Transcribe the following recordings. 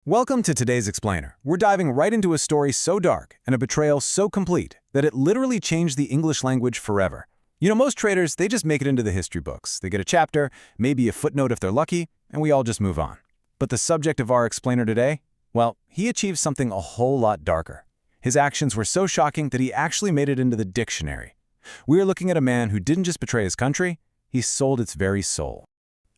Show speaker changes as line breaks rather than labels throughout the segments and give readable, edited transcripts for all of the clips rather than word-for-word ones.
Welcome to today's Explainer. We're diving right into a story so dark and a betrayal so complete that it literally changed the English language forever. You know, most traitors, they just make it into the history books. They get a chapter, maybe a footnote if they're lucky, and we all just move on. But the subject of our Explainer today? Well, he achieved something a whole lot darker. His actions were so shocking that he actually made it into the dictionary. We are looking at a man who didn't just betray his country, he sold its very soul.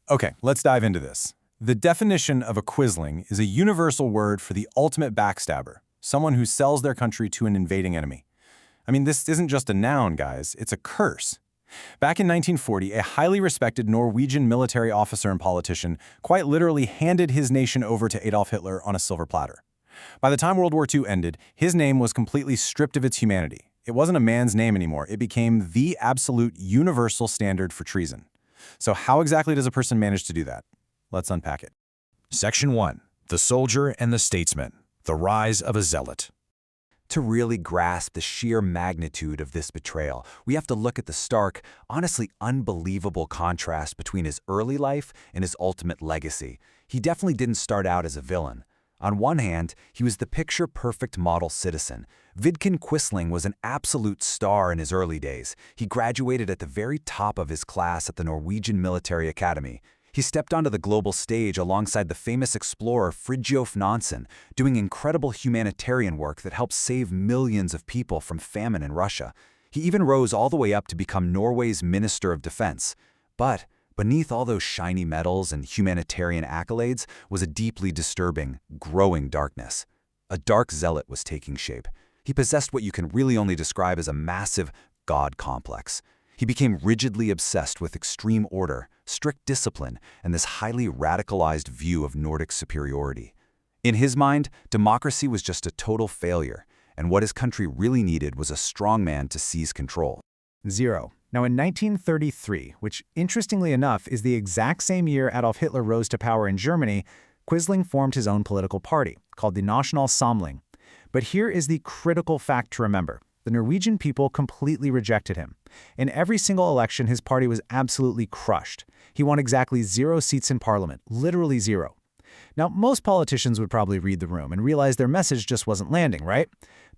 Okay, let's dive into this. The definition of a Quisling is a universal word for the ultimate backstabber, someone who sells their country to an invading enemy. I mean, this isn't just a noun, guys, it's a curse. Back in 1940, a highly respected Norwegian military officer and politician quite literally handed his nation over to Adolf Hitler on a silver platter. By the time World War II ended, his name was completely stripped of its humanity. It wasn't a man's name anymore, it became the absolute universal standard for treason. So how exactly does a person manage to do that? Let's unpack it.
Section 1. The Soldier and the Statesman. The Rise of a Zealot.
To really grasp the sheer magnitude of this betrayal, we have to look at the stark, honestly unbelievable contrast between his early life and his ultimate legacy. He definitely didn't start out as a villain. On one hand, he was the picture-perfect model citizen. Vidkun Quisling was an absolute star in his early days. He graduated at the very top of his class at the Norwegian Military Academy. He stepped onto the global stage alongside the famous explorer Fridtjof Nansen, doing incredible humanitarian work that helped save millions of people from famine in Russia. He even rose all the way up to become Norway's Minister of Defense. But beneath all those shiny medals and humanitarian accolades was a deeply disturbing, growing darkness. A dark zealot was taking shape. He possessed what you can really only describe as a massive God complex. He became rigidly obsessed with extreme order, strict discipline, and this highly radicalized view of Nordic superiority. In his mind, democracy was just a total failure, and what his country really needed was a strong man to seize control.
0. Now in 1933, which interestingly enough is the exact same year Adolf Hitler rose to power in Germany, Quisling formed his own political party, called the National Samling. But here is the critical fact to remember. The Norwegian people completely rejected him. In every single election, his party was absolutely crushed. He won exactly 0 seats in parliament, literally 0. Now, most politicians would probably read the room and realize their message just wasn't landing, right?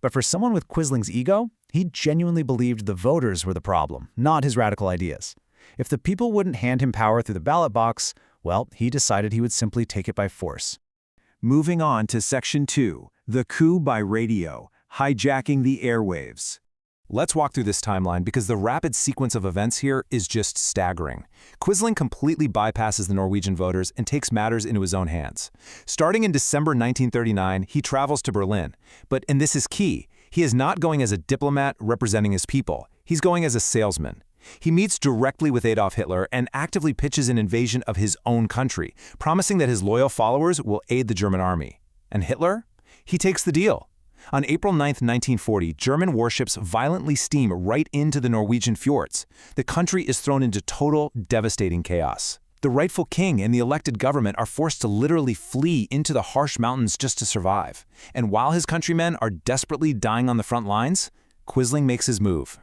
But for someone with Quisling's ego, he genuinely believed the voters were the problem, not his radical ideas. If the people wouldn't hand him power through the ballot box, well, he decided he would simply take it by force.
Moving on to Section 2, the coup by radio. Hijacking the airwaves.
Let's walk through this timeline because the rapid sequence of events here is just staggering. Quisling completely bypasses the Norwegian voters and takes matters into his own hands. Starting in December 1939, he travels to Berlin. But, and this is key, he is not going as a diplomat representing his people. He's going as a salesman. He meets directly with Adolf Hitler and actively pitches an invasion of his own country, promising that his loyal followers will aid the German army. And Hitler? He takes the deal. On April 9, 1940, German warships violently steam right into the Norwegian fjords. The country is thrown into total, devastating chaos. The rightful king and the elected government are forced to literally flee into the harsh mountains just to survive. And while his countrymen are desperately dying on the front lines, Quisling makes his move.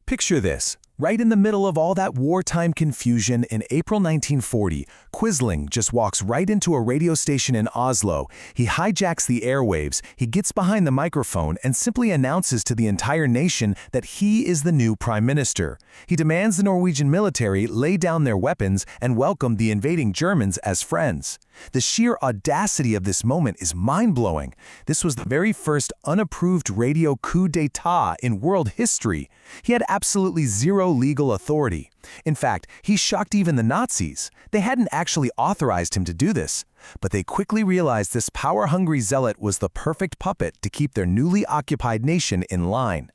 Picture this. Right in the middle of all that wartime confusion in April 1940, Quisling just walks right into a radio station in Oslo. He hijacks the airwaves, he gets behind the microphone and simply announces to the entire nation that he is the new prime minister. He demands the Norwegian military lay down their weapons and welcome the invading Germans as friends. The sheer audacity of this moment is mind-blowing. This was the very first unapproved radio coup d'etat in world history. He had absolutely 0 legal authority. In fact, he shocked even the Nazis. They hadn't actually authorized him to do this. But they quickly realized this power-hungry zealot was the perfect puppet to keep their newly occupied nation in line.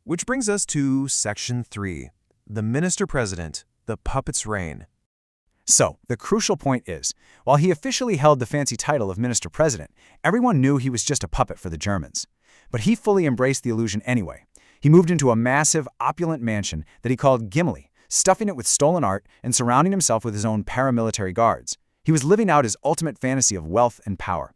Which brings us to Section 3, the Minister-President, the Puppet's Reign.
So, the crucial point is, while he officially held the fancy title of Minister-President, everyone knew he was just a puppet for the Germans. But he fully embraced the illusion anyway. He moved into a massive, opulent mansion that he called Gimli, stuffing it with stolen art and surrounding himself with his own paramilitary guards. He was living out his ultimate fantasy of wealth and power.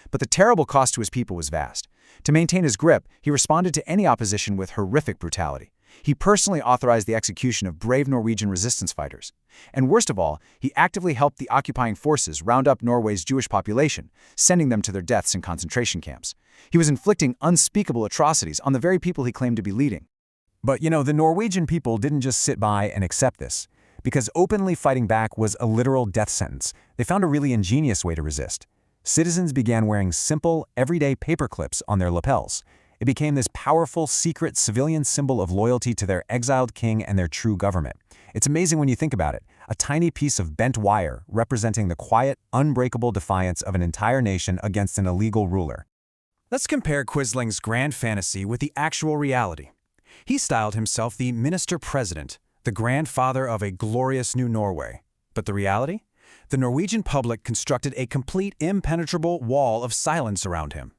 But the terrible cost to his people was vast. To maintain his grip, he responded to any opposition with horrific brutality. He personally authorized the execution of brave Norwegian resistance fighters. And worst of all, he actively helped the occupying forces round up Norway's Jewish population, sending them to their deaths in concentration camps. He was inflicting unspeakable atrocities on the very people he claimed to be leading.
But, the Norwegian people didn't just sit by and accept this. Because openly fighting back was a literal death sentence, they found a really ingenious way to resist. Citizens began wearing simple, everyday paper clips on their lapels. It became this powerful, secret civilian symbol of loyalty to their exiled king and their true government. It's amazing when you think about it. A tiny piece of bent wire representing the quiet, unbreakable defiance of an entire nation against an illegal ruler.
Let's compare Quisling's grand fantasy with the actual reality. He styled himself the minister-president, the grandfather of a glorious new Norway. But the reality? The Norwegian public constructed a complete impenetrable wall of silence around him.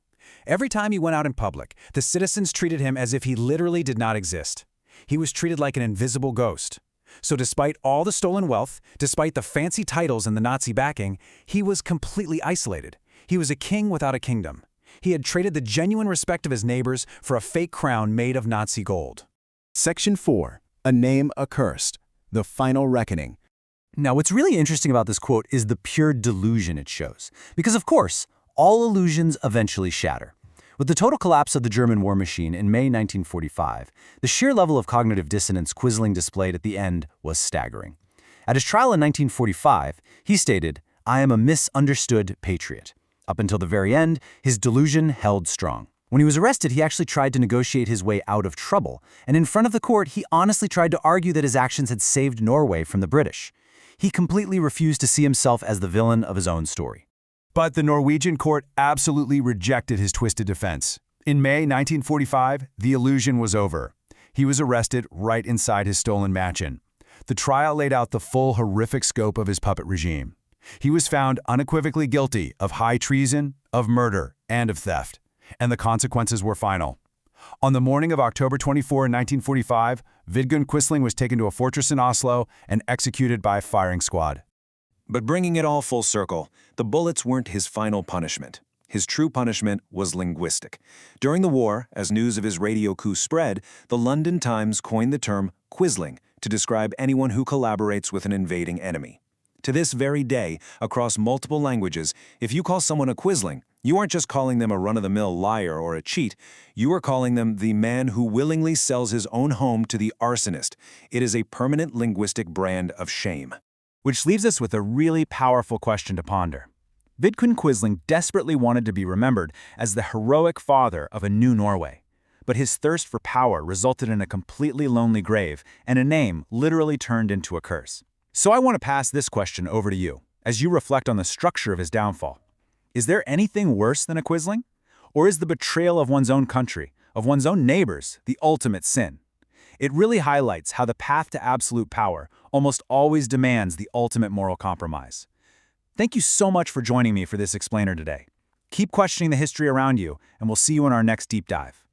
Every time he went out in public, the citizens treated him as if he literally did not exist. He was treated like an invisible ghost. So despite all the stolen wealth, despite the fancy titles and the Nazi backing, he was completely isolated. He was a king without a kingdom. He had traded the genuine respect of his neighbors for a fake crown made of Nazi gold.
Section 4. A name accursed. The final reckoning.
Now, what's really interesting about this quote is the pure delusion it shows. Because, of course, all illusions eventually shatter. With the total collapse of the German war machine in May 1945, the sheer level of cognitive dissonance Quisling displayed at the end was staggering. At his trial in 1945, he stated, "I am a misunderstood patriot." Up until the very end, his delusion held strong. When he was arrested, he actually tried to negotiate his way out of trouble, and in front of the court, he honestly tried to argue that his actions had saved Norway from the British. He completely refused to see himself as the villain of his own story.
But the Norwegian court absolutely rejected his twisted defense. In May 1945, the illusion was over. He was arrested right inside his stolen mansion. The trial laid out the full horrific scope of his puppet regime. He was found unequivocally guilty of high treason, of murder, and of theft. And the consequences were final. On the morning of October 24, 1945, Vidkun Quisling was taken to a fortress in Oslo and executed by a firing squad.
But bringing it all full circle, the bullets weren't his final punishment. His true punishment was linguistic. During the war, as news of his radio coup spread, the London Times coined the term Quisling to describe anyone who collaborates with an invading enemy. To this very day, across multiple languages, if you call someone a Quisling, you aren't just calling them a run-of-the-mill liar or a cheat. You are calling them the man who willingly sells his own home to the arsonist. It is a permanent linguistic brand of shame.
Which leaves us with a really powerful question to ponder. Vidkun Quisling desperately wanted to be remembered as the heroic father of a new Norway. But his thirst for power resulted in a completely lonely grave and a name literally turned into a curse. So I want to pass this question over to you, as you reflect on the structure of his downfall. Is there anything worse than a Quisling? Or is the betrayal of one's own country, of one's own neighbors, the ultimate sin? It really highlights how the path to absolute power almost always demands the ultimate moral compromise. Thank you so much for joining me for this explainer today. Keep questioning the history around you, and we'll see you in our next deep dive.